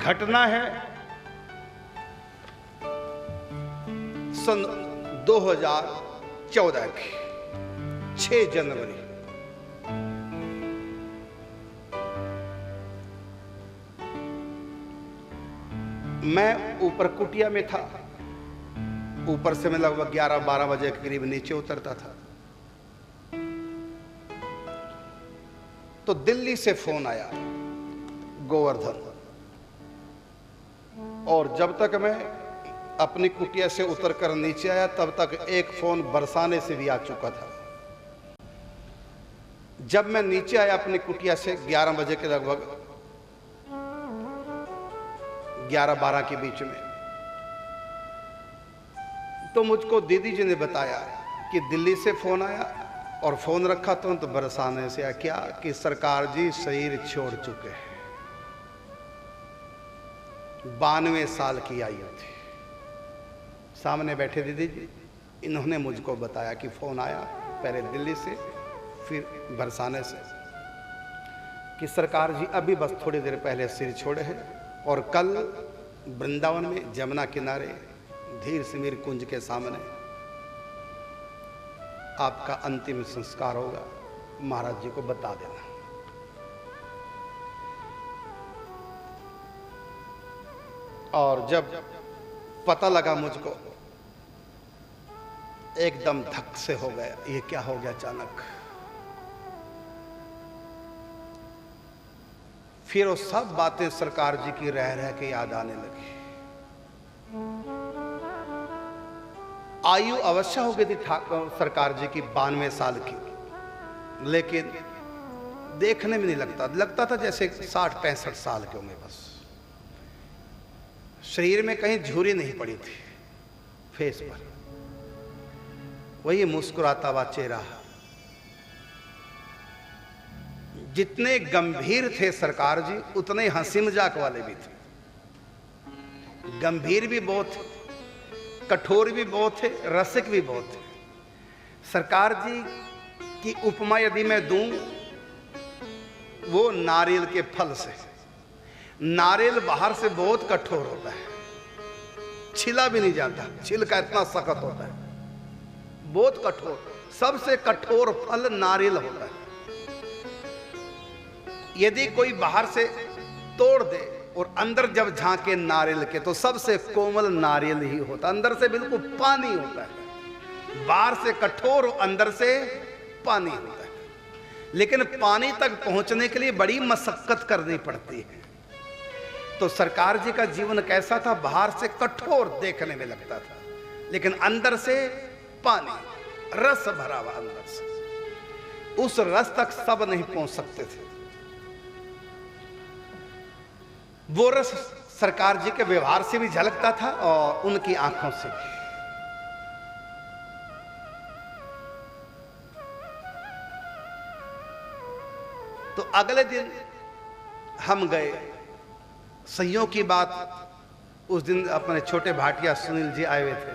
घटना है सन 2014 की 6 जनवरी। मैं ऊपर कुटिया में था। ऊपर से मैं लगभग 11-12 बजे के करीब नीचे उतरता था तो दिल्ली से फोन आया गोवर्धन, और जब तक मैं अपनी कुटिया से उतरकर नीचे आया तब तक एक फोन बरसाने से भी आ चुका था। जब मैं नीचे आया अपनी कुटिया से 11 बजे के लगभग 11-12 के बीच में, तो मुझको दीदी जी ने बताया कि दिल्ली से फोन आया, और फोन रखा तो बरसाने से आया क्या कि सरकार जी शरीर छोड़ चुके हैं। 92 साल की आयु थी। सामने बैठे दीदी जी, इन्होंने मुझको बताया कि फोन आया पहले दिल्ली से फिर बरसाने से कि सरकार जी अभी बस थोड़ी देर पहले सिर छोड़े हैं, और कल वृंदावन में जमुना किनारे धीर सिमीर कुंज के सामने आपका अंतिम संस्कार होगा, महाराज जी को बता देना। और जब पता लगा मुझको एकदम धक से हो गया, ये क्या हो गया अचानक। फिर वो सब बातें सरकार जी की रह रह के याद आने लगी। आयु अवश्य हो गई थी सरकार जी की 92 साल की, लेकिन देखने में नहीं लगता था जैसे 60-65 साल के होंगे। बस शरीर में कहीं झुर्री नहीं पड़ी थी, फेस पर वही मुस्कुराता हुआ चेहरा। जितने गंभीर थे सरकार जी उतने हंसी मजाक वाले भी थे। गंभीर भी बहुत थे, कठोर भी बहुत थे, रसिक भी बहुत थे। सरकार जी की उपमा यदि मैं दूं, वो नारियल के फल से। नारियल बाहर से बहुत कठोर होता है, छिला भी नहीं जाता, छिलका इतना सख्त होता है, बहुत कठोर। सबसे कठोर फल नारियल होता है। यदि कोई बाहर से तोड़ दे और अंदर जब झांके नारियल के, तो सबसे कोमल नारियल ही होता, अंदर से बिल्कुल पानी होता है। बाहर से कठोर, अंदर से पानी होता है। लेकिन पानी तक पहुंचने के लिए बड़ी मशक्कत करनी पड़ती है। तो सरकार जी का जीवन कैसा था? बाहर से कठोर देखने में लगता था, लेकिन अंदर से पानी, रस भरा हुआ अंदर से। उस रस तक सब नहीं पहुंच सकते थे। वो रस सरकार जी के व्यवहार से भी झलकता था और उनकी आंखों से भी। तो अगले दिन हम गए। संयोग की बात, उस दिन अपने छोटे भाटिया सुनील जी आए हुए थे।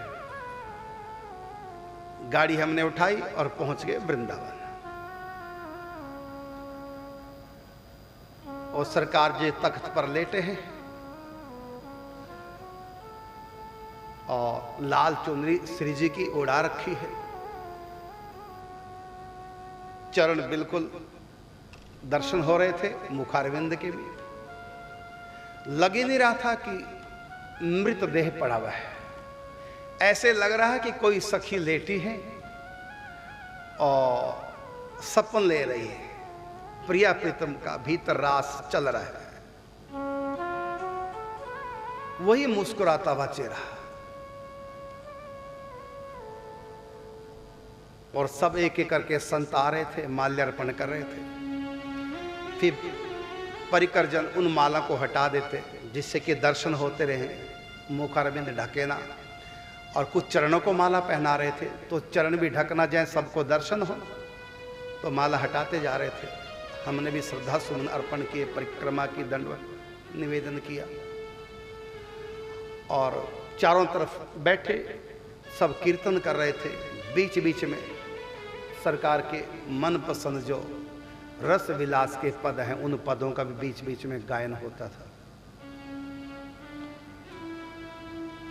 गाड़ी हमने उठाई और पहुंच गए वृंदावन। और सरकार जी तख्त पर लेटे हैं और लाल चुनरी श्री जी की उड़ा रखी है। चरण बिल्कुल दर्शन हो रहे थे, मुखारविंद के भी। लग ही नहीं रहा था कि मृतदेह पड़ा हुआ है। ऐसे लग रहा है कि कोई सखी लेटी है और सपन ले रही है, प्रिया प्रीतम का भीतर रास चल रहा है। वही मुस्कुराता हुआ चेहरा, और सब एक एक करके संत आ रहे थे, माल्यार्पण कर रहे थे। फिर परिकरजन उन माला को हटा देते जिससे कि दर्शन होते रहे, मुखारविंद ढके ना। और कुछ चरणों को माला पहना रहे थे, तो चरण भी ढकना जाए, सबको दर्शन हो, तो माला हटाते जा रहे थे। हमने भी श्रद्धा सुमन अर्पण किए, परिक्रमा की, दंडवत निवेदन किया, और चारों तरफ बैठे सब कीर्तन कर रहे थे। बीच बीच में सरकार के मनपसंद जो रस विलास के पद हैं, उन पदों का भी बीच बीच में गायन होता था।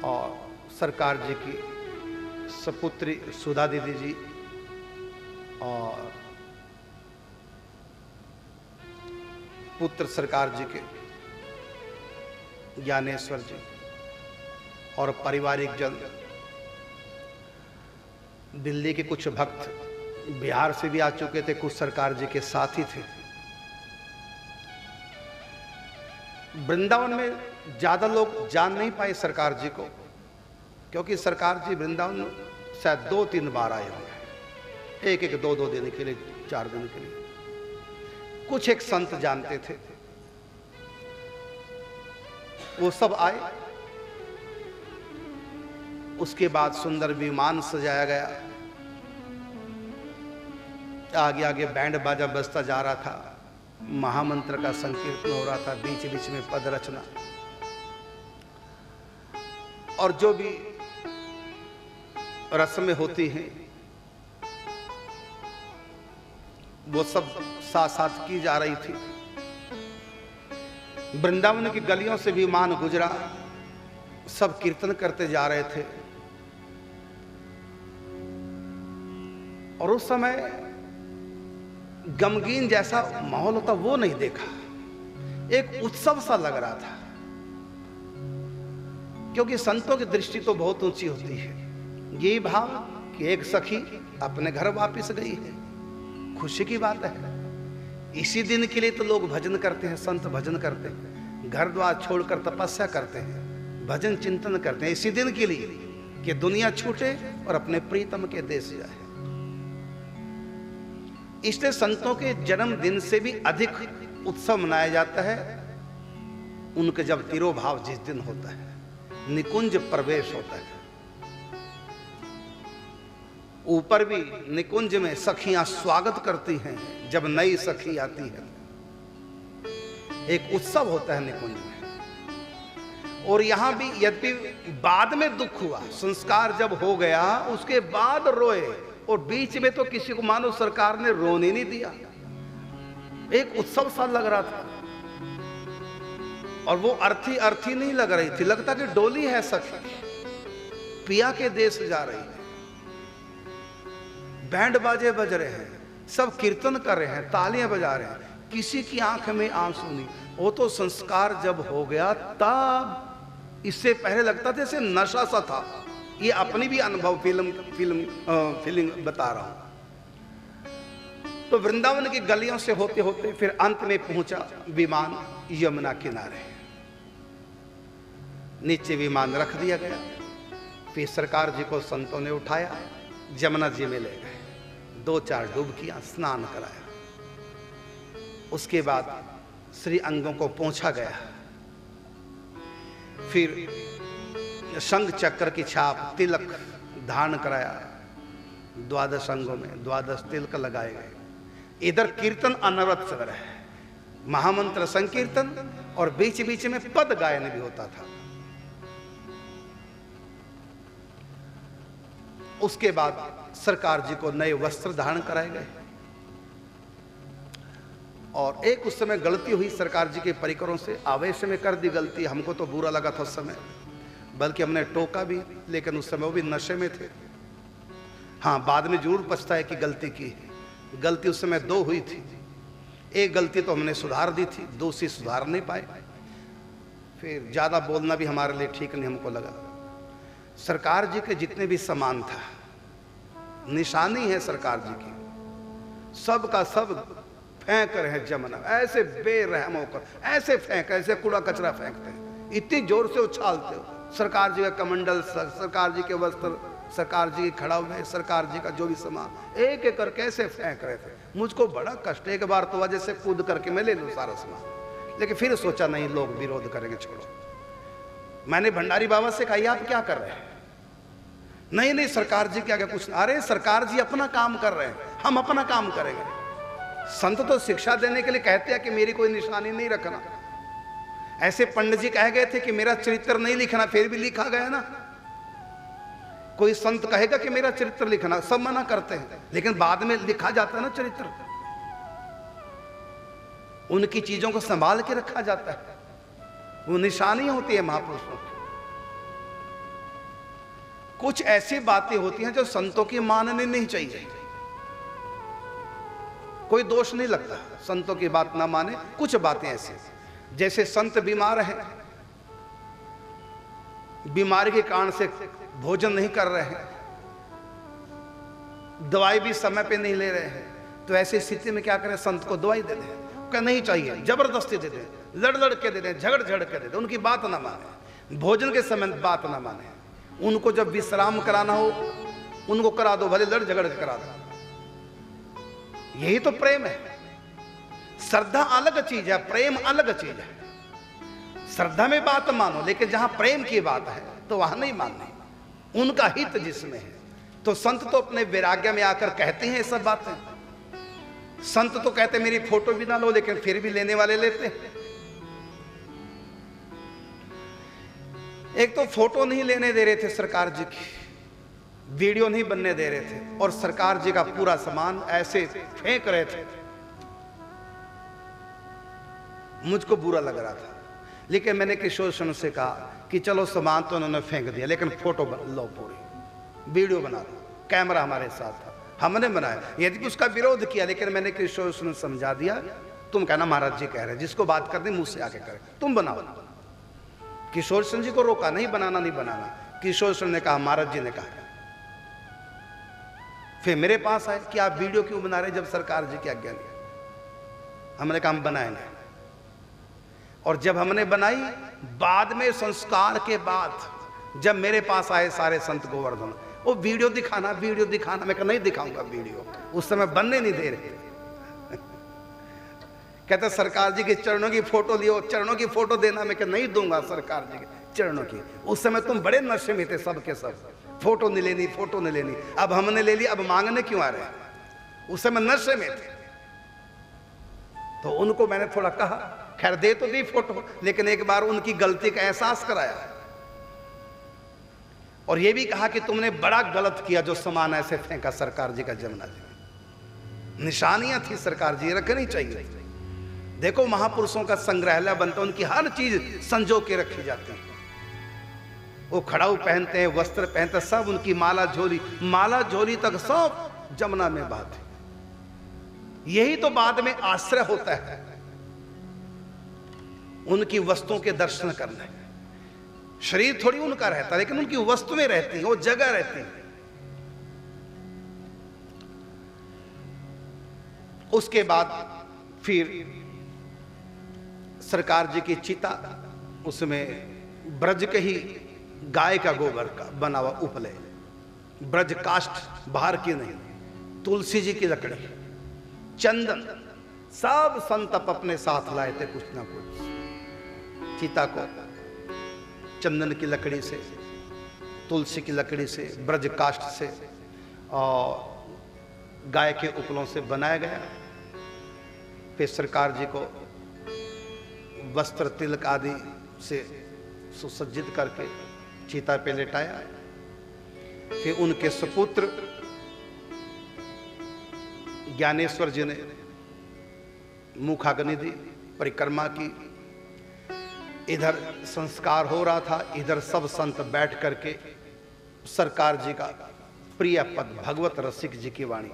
और सरकार जी की सपुत्री सुधा दीदी जी और पुत्र सरकार जी के ज्ञानेश्वर जी और पारिवारिक जन, दिल्ली के कुछ भक्त बिहार से भी आ चुके थे, कुछ सरकार जी के साथी थे। वृंदावन में ज्यादा लोग जान नहीं पाए सरकार जी को, क्योंकि सरकार जी वृंदावन शायद 2-3 बार आए होंगे, एक 2-2 दिन के लिए, 4 दिन के लिए। कुछ एक संत जानते थे, वो सब आए। उसके बाद सुंदर विमान सजाया गया, आगे आगे बैंड बाजा बजता जा रहा था, महामंत्र का संकीर्तन हो रहा था, बीच बीच में पद रचना, और जो भी रस्में होती हैं वो सब साथ साथ की जा रही थी। वृंदावन की गलियों से विमान गुजरा, सब कीर्तन करते जा रहे थे। और उस समय गमगीन जैसा माहौल होता वो नहीं देखा, एक उत्सव सा लग रहा था, क्योंकि संतों की दृष्टि तो बहुत ऊंची होती है। ये भाव कि एक सखी अपने घर वापस गई है, खुशी की बात है। इसी दिन के लिए तो लोग भजन करते हैं, संत भजन करते हैं, घर द्वार छोड़कर तपस्या करते हैं, भजन चिंतन करते हैं, इसी दिन के लिए कि दुनिया छूटे और अपने प्रीतम के देश जाए। इसलिए संतों के जन्मदिन से भी अधिक उत्सव मनाया जाता है उनके जब तिरोभाव जिस दिन होता है, निकुंज प्रवेश होता है। ऊपर भी निकुंज में सखियां स्वागत करती हैं जब नई सखी आती है, एक उत्सव होता है निकुंज में। और यहां भी यद्यपि बाद में दुख हुआ, संस्कार जब हो गया उसके बाद रोए, और बीच में तो किसी को मानो सरकार ने रोने नहीं दिया, एक उत्सव सा लग रहा था। और वो अर्थी नहीं लग रही थी, लगता कि डोली है सखी, पिया के देश जा रही है, बैंड बाजे बज रहे हैं, सब कीर्तन कर रहे हैं, तालियां बजा रहे हैं, किसी की आंख में आंसू नहीं। वो तो संस्कार जब हो गया तब, इससे पहले लगता था जैसे नशा सा था। ये अपनी भी अनुभव फीलिंग बता रहा हूं। तो वृंदावन की गलियों से होते होते फिर अंत में पहुंचा विमान यमुना किनारे। नीचे विमान रख दिया गया, फिर सरकार जी को संतों ने उठाया, जमुना जी में ले गए, 2-4 डुबकियां, स्नान कराया। उसके बाद श्री अंगों को पोंछा गया, फिर शंख चक्र की छाप, तिलक धारण कराया, 12 अंगों में 12 तिलक लगाए गए। इधर कीर्तन अनवरत चल रहा है, महामंत्र संकीर्तन, और बीच बीच में पद गायन भी होता था। उसके बाद सरकार जी को नए वस्त्र धारण कराए गए। और एक उस समय गलती हुई सरकार जी के परिकरों से, आवेश में कर दी गलती, हमको तो बुरा लगा था उस समय, बल्कि हमने टोका भी, लेकिन उस समय वो भी नशे में थे। हाँ, बाद में जरूर पछताए कि गलती की है। गलती उस समय 2 हुई थी, एक गलती तो हमने सुधार दी थी, दूसरी सुधार नहीं पाए। फिर ज़्यादा बोलना भी हमारे लिए ठीक नहीं हमको लगा। सरकार जी के जितने भी सामान था, निशानी है सरकार जी की, सब का सब फेंक रहे हैं जमुना, ऐसे बेरहम होकर, ऐसे फेंक, ऐसे कूड़ा कचरा फेंकते हैं, इतनी जोर से उछालते हो। सरकार जी का कमंडल, सरकार जी के वस्त्र, सरकार जी के खड़ा हुए, सरकार जी का जो भी सामान एक एक करके ऐसे फेंक रहे थे। मुझको बड़ा कष्ट, एक बार तो वजह से कूद करके मैं ले लूँ सारा सामान, लेकिन फिर सोचा नहीं, लोग विरोध करेंगे, छोड़ो। मैंने भंडारी बाबा से कहा, आप क्या कर रहे हैं? नहीं सरकार जी क्या कुछ। अरे सरकार जी अपना काम कर रहे हैं, हम अपना काम करेंगे। संत तो शिक्षा देने के लिए कहते हैं कि मेरी कोई निशानी नहीं रखना। ऐसे पंडित जी कह गए थे कि मेरा चरित्र नहीं लिखना, फिर भी लिखा गया ना। कोई संत कहेगा कि मेरा चरित्र लिखना, सब मना करते हैं, लेकिन बाद में लिखा जाता है ना चरित्र, उनकी चीजों को संभाल के रखा जाता है, वो निशानी होती है महापुरुषों की। कुछ ऐसी बातें होती हैं जो संतों की माननी नहीं चाहिए। कोई दोष नहीं लगता संतों की बात ना माने। कुछ बातें ऐसी, जैसे संत बीमार हैं, बीमारी के कारण से भोजन नहीं कर रहे हैं, दवाई भी समय पे नहीं ले रहे हैं, तो ऐसी स्थिति में क्या करें? संत को दवाई दे दें। क्या नहीं चाहिए, जबरदस्ती दे दें, लड़ लड़ के दे दें, झगड़ झगड़ के दे दें, उनकी बात ना माने, भोजन के समय बात ना माने। उनको जब विश्राम कराना हो उनको करा दो, भले लड़ झगड़ के करा दो। यही तो प्रेम है। श्रद्धा अलग चीज है, प्रेम अलग चीज है। श्रद्धा में बात मानो, लेकिन जहां प्रेम की बात है तो वहां नहीं माननी, उनका हित जिसमें है। तो संत तो अपने वैराग्य में आकर कहते हैं ये सब बातें। संत तो कहते मेरी फोटो भी ना लो, लेकिन फिर भी लेने वाले लेते हैं। एक तो फोटो नहीं लेने दे रहे थे सरकार जी की, वीडियो नहीं बनने दे रहे थे, और सरकार जी का पूरा सामान ऐसे फेंक रहे थे। मुझको बुरा लग रहा था, लेकिन मैंने किशोर सिंह से कहा कि चलो सामान तो उन्होंने फेंक दिया, लेकिन फोटो लो, पूरी वीडियो बना दो। कैमरा हमारे साथ था, हमने बनाया। यदि उसका विरोध किया, लेकिन मैंने किशोर सिंह समझा दिया, तुम कहना महाराज जी कह रहे हैं, जिसको बात करनी मुझ से आके करे, तुम बनाओ। किशोर सिंह जी को रोका नहीं, बनाना नहीं बनाना। किशोर सिंह ने कहा महाराज जी ने कहा। फिर मेरे पास आए कि आप वीडियो क्यों बना रहे जब सरकार जी की आज्ञा नहीं। हमने कहा हम बनाएंगे, और जब हमने बनाई, बाद में संस्कार के बाद जब मेरे पास आए सारे संत गोवर्धन, वो वीडियो दिखाना, वीडियो दिखाना। मैं कहा नहीं दिखाऊंगा वीडियो, उस समय बनने नहीं दे रहे थे। कहते सरकार जी के चरणों की फोटो लियो, चरणों की फोटो देना। मैं कहा नहीं दूंगा सरकार जी के चरणों की। उस समय तुम बड़े नशे में थे सब के सब, फोटो नहीं लेनी, फोटो नहीं लेनी। अब हमने ले ली, अब मांगने क्यों आ रहे हैं? उस समय नशे में थे। तो उनको मैंने थोड़ा कहा, खैर दे तो दी फोटो, लेकिन एक बार उनकी गलती का एहसास कराया, और यह भी कहा कि तुमने बड़ा गलत किया जो सामान ऐसे फेंका सरकार जी का जमुना जी। निशानियां थी सरकार जी, रखनी चाहिए। देखो महापुरुषों का संग्रहालय बनता, उनकी हर चीज संजो के रखी जाती है। वो खड़ाऊ पहनते हैं, वस्त्र पहनते हैं, सब उनकी माला झोली तक सब जमुना में बात है। यही तो बाद में आश्रय होता है, उनकी वस्तुओं के दर्शन करना है। शरीर थोड़ी उनका रहता है, लेकिन उनकी वस्तुएं रहती हैं, वो जगह रहती है। उसके बाद फिर सरकार जी की चिता, उसमें ब्रज के ही गाय का गोबर का बना हुआ उपले, ब्रज काष्ठ, बाहर की नहीं, तुलसी जी की लकड़ी, चंदन, सब संत अपने साथ लाए थे कुछ ना कुछ। चिता को चंदन की लकड़ी से, तुलसी की लकड़ी से, ब्रज काष्ठ से और गाय के उपलों से बनाया गया। फिर सरकार जी को वस्त्र तिलक आदि से सुसज्जित करके चिता पे लेटाया। फिर उनके सुपुत्र ज्ञानेश्वर जी ने मुखाग्नि दी, परिक्रमा की। इधर संस्कार हो रहा था, इधर सब संत बैठ करके सरकार जी का प्रिय पद भगवत रसिक जी की वाणी।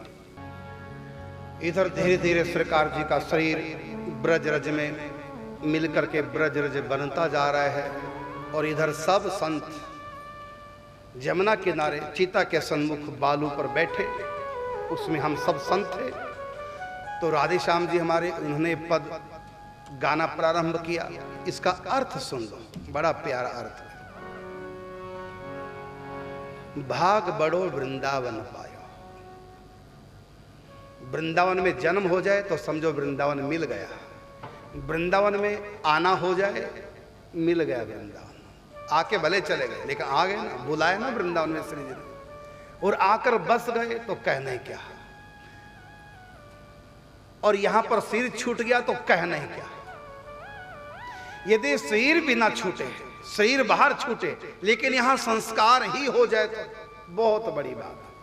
इधर धीरे धीरे सरकार जी का शरीर ब्रज रज में मिलकर के ब्रज रज बनता जा रहा है, और इधर सब संत जमुना किनारे चिता के सन्मुख बालू पर बैठे, उसमें हम सब संत थे। तो राधेश्याम जी हमारे, उन्होंने पद गाना प्रारंभ किया। इसका अर्थ सुन लो, बड़ा प्यारा अर्थ है। भाग बड़ो वृंदावन पायो। वृंदावन में जन्म हो जाए तो समझो वृंदावन मिल गया। वृंदावन में आना हो जाए, मिल गया वृंदावन। आके भले चले गए, लेकिन आ गए ना, बुलाए ना वृंदावन में श्री जी ने, और आकर बस गए तो कहने क्या। और यहां पर सिर छूट गया तो कहने क्या। यदि शरीर भी ना छूटे, शरीर बाहर छूटे, लेकिन यहां संस्कार ही हो जाए तो बहुत बड़ी बात है।